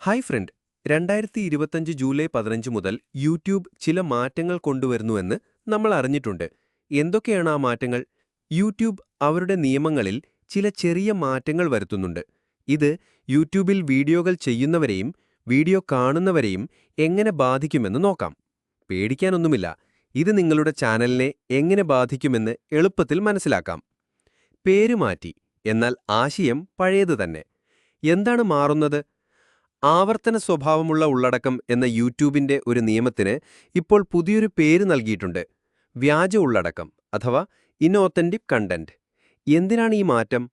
Hi front, 2025 July 15 മുതൽ YouTube ചില മാറ്റങ്ങൾ കൊണ്ടുവരുന്നുവെന്ന് നമ്മൾ അറിഞ്ഞിട്ടുണ്ട്. എന്തൊക്കെയാണ് ആ മാറ്റങ്ങൾ? യൂട്യൂബ് അവരുടെ നിയമങ്ങളിൽ ചില ചെറിയ മാറ്റങ്ങൾ വരുത്തുന്നുണ്ട്. ഇത് യൂട്യൂബിൽ വീഡിയോകൾ ചെയ്യുന്നവരെയും വീഡിയോ കാണുന്നവരെയും എങ്ങനെ ബാധിക്കുമെന്ന് നോക്കാം. പേടിക്കാനൊന്നുമില്ല, ഇത് നിങ്ങളുടെ ചാനലിനെ എങ്ങനെ ബാധിക്കുമെന്ന് എളുപ്പത്തിൽ മനസ്സിലാക്കാം. പേര് മാറ്റി, എന്നാൽ ആശയം പഴയത് തന്നെ. എന്താണ് മാറുന്നത്? ആവർത്തന സ്വഭാവമുള്ള ഉള്ളടക്കം എന്ന യൂട്യൂബിന്റെ ഒരു നിയമത്തിന് ഇപ്പോൾ പുതിയൊരു പേര് നൽകിയിട്ടുണ്ട്: വ്യാജ ഉള്ളടക്കം അഥവാ ഇൻഓത്തന്റിക് കണ്ടന്റ്. എന്തിനാണ് ഈ മാറ്റം?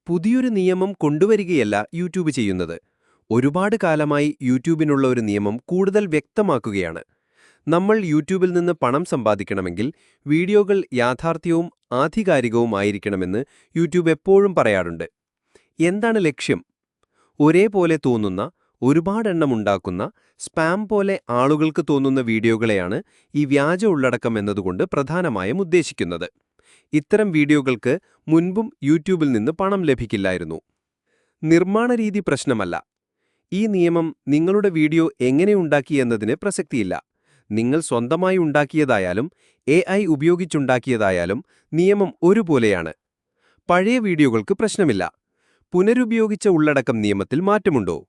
പുതിയൊരു നിയമം കൊണ്ടുവരികയല്ല യൂട്യൂബ് ചെയ്യുന്നത്. ഒരുപാട് കാലമായി യൂട്യൂബിനുള്ള ഒരു നിയമം കൂടുതൽ വ്യക്തമാക്കുകയാണ്. നമ്മൾ യൂട്യൂബിൽ നിന്ന് പണം സമ്പാദിക്കണമെങ്കിൽ വീഡിയോകൾ യാഥാർത്ഥ്യവും ആധികാരികവുമായിരിക്കണമെന്ന് യൂട്യൂബ് എപ്പോഴും പറയാറുണ്ട്. എന്താണ് ലക്ഷ്യം? ഒരേപോലെ തോന്നുന്ന, ഒരുപാടെണ്ണമുണ്ടാക്കുന്ന, സ്പാം പോലെ ആളുകൾക്ക് തോന്നുന്ന വീഡിയോകളെയാണ് ഈ വ്യാജ ഉള്ളടക്കം എന്നതുകൊണ്ട് പ്രധാനമായും ഉദ്ദേശിക്കുന്നത്. ഇത്തരം വീഡിയോകൾക്ക് മുൻപും യൂട്യൂബിൽ നിന്ന് പണം ലഭിക്കില്ലായിരുന്നു. നിർമ്മാണ രീതി പ്രശ്നമല്ല. ഈ നിയമം നിങ്ങളുടെ വീഡിയോ എങ്ങനെയുണ്ടാക്കി എന്നതിന് പ്രസക്തിയില്ല. നിങ്ങൾ സ്വന്തമായി ഉണ്ടാക്കിയതായാലും AI ഉപയോഗിച്ചുണ്ടാക്കിയതായാലും നിയമം ഒരുപോലെയാണ്. പഴയ വീഡിയോകൾക്ക് പ്രശ്നമില്ല. പുനരുപയോഗിച്ച ഉള്ളടക്കം നിയമത്തിൽ മാറ്റമുണ്ടോ?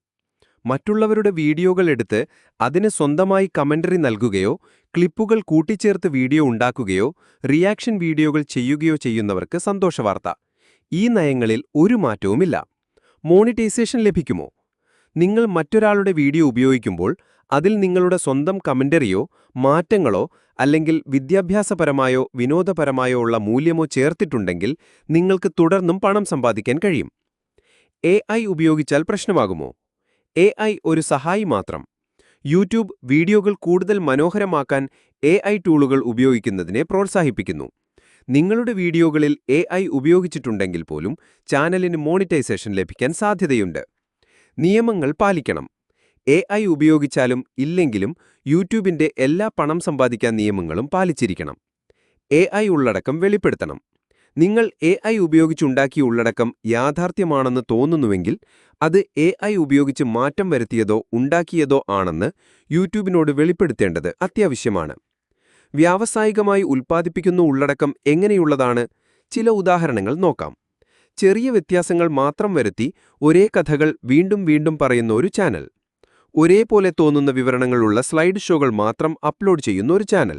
മറ്റുള്ളവരുടെ വീഡിയോകൾ എടുത്ത് അതിന് സ്വന്തമായി കമന്ററി നൽകുകയോ ക്ലിപ്പുകൾ കൂട്ടിച്ചേർത്ത് വീഡിയോ ഉണ്ടാക്കുകയോ റിയാക്ഷൻ വീഡിയോകൾ ചെയ്യുകയോ ചെയ്യുന്നവർക്ക് സന്തോഷവാർത്ത. ഈ നയങ്ങളിൽ ഒരു മാറ്റവുമില്ല. മോണിറ്റൈസേഷൻ ലഭിക്കുമോ? നിങ്ങൾ മറ്റൊരാളുടെ വീഡിയോ ഉപയോഗിക്കുമ്പോൾ അതിൽ നിങ്ങളുടെ സ്വന്തം കമന്ററിയോ മാറ്റങ്ങളോ അല്ലെങ്കിൽ വിദ്യാഭ്യാസപരമായോ വിനോദപരമായോ ഉള്ള മൂല്യമോ ചേർത്തിട്ടുണ്ടെങ്കിൽ നിങ്ങൾക്ക് തുടർന്നും പണം സമ്പാദിക്കാൻ കഴിയും. AI ഉപയോഗിച്ചാൽ പ്രശ്നമാകുമോ? AI ഒരു സഹായി മാത്രം. യൂട്യൂബ് വീഡിയോകൾ കൂടുതൽ മനോഹരമാക്കാൻ AI ടൂളുകൾ ഉപയോഗിക്കുന്നതിനെ പ്രോത്സാഹിപ്പിക്കുന്നു. നിങ്ങളുടെ വീഡിയോകളിൽ AI ഉപയോഗിച്ചിട്ടുണ്ടെങ്കിൽ പോലും ചാനലിന് മോണിറ്റൈസേഷൻ ലഭിക്കാൻ സാധ്യതയുണ്ട്. നിയമങ്ങൾ പാലിക്കണം. AI ഉപയോഗിച്ചാലും ഇല്ലെങ്കിലും യൂട്യൂബിന്റെ എല്ലാ പണം സമ്പാദിക്കാൻ നിയമങ്ങളും പാലിച്ചിരിക്കണം. AI ഉള്ളടക്കം വെളിപ്പെടുത്തണം. നിങ്ങൾ AI ഉപയോഗിച്ചുണ്ടാക്കിയ ഉള്ളടക്കം യാഥാർത്ഥ്യമാണെന്ന് തോന്നുന്നുവെങ്കിൽ അത് AI ഉപയോഗിച്ച് മാറ്റം വരുത്തിയതോ ഉണ്ടാക്കിയതോ ആണെന്ന് യൂട്യൂബിനോട് വെളിപ്പെടുത്തേണ്ടത് അത്യാവശ്യമാണ്. വ്യാവസായികമായി ഉൽപ്പാദിപ്പിക്കുന്ന ഉള്ളടക്കം എങ്ങനെയുള്ളതാണ്? ചില ഉദാഹരണങ്ങൾ നോക്കാം. ചെറിയ വ്യത്യാസങ്ങൾ മാത്രം വരുത്തി ഒരേ കഥകൾ വീണ്ടും വീണ്ടും പറയുന്ന ഒരു ചാനൽ. ഒരേപോലെ തോന്നുന്ന വിവരണങ്ങളുള്ള സ്ലൈഡ് ഷോകൾ മാത്രം അപ്ലോഡ് ചെയ്യുന്ന ഒരു ചാനൽ.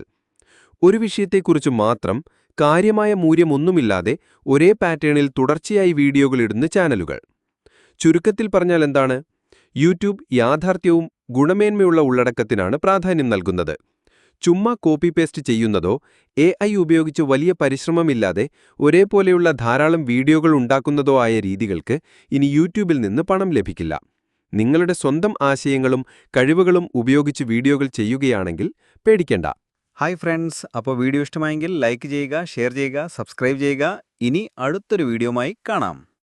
ഒരു വിഷയത്തെക്കുറിച്ച് മാത്രം കാര്യമായ മൂല്യമൊന്നുമില്ലാതെ ഒരേ പാറ്റേണിൽ തുടർച്ചയായി വീഡിയോകൾ ഇടുന്ന ചാനലുകൾ. ചുരുക്കത്തിൽ പറഞ്ഞാൽ എന്താണ്? യൂട്യൂബ് യാഥാർത്ഥ്യവും ഗുണമേന്മയുള്ള ഉള്ളടക്കത്തിനാണ് പ്രാധാന്യം നൽകുന്നത്. ചുമ്മാ കോപ്പി പേസ്റ്റ് ചെയ്യുന്നതോ AI ഉപയോഗിച്ച് വലിയ പരിശ്രമമില്ലാതെ ഒരേപോലെയുള്ള ധാരാളം വീഡിയോകൾ ഉണ്ടാക്കുന്നതോ ആയ രീതികൾക്ക് ഇനി യൂട്യൂബിൽ നിന്ന് പണം ലഭിക്കില്ല. നിങ്ങളുടെ സ്വന്തം ആശയങ്ങളും കഴിവുകളും ഉപയോഗിച്ച് വീഡിയോകൾ ചെയ്യുകയാണെങ്കിൽ പേടിക്കേണ്ട. ഹായ് ഫ്രണ്ട്സ്, അപ്പോൾ വീഡിയോ ഇഷ്ടമായെങ്കിൽ ലൈക്ക് ചെയ്യുക, ഷെയർ ചെയ്യുക, സബ്സ്ക്രൈബ് ചെയ്യുക. ഇനി അടുത്തൊരു വീഡിയോയുമായി കാണാം.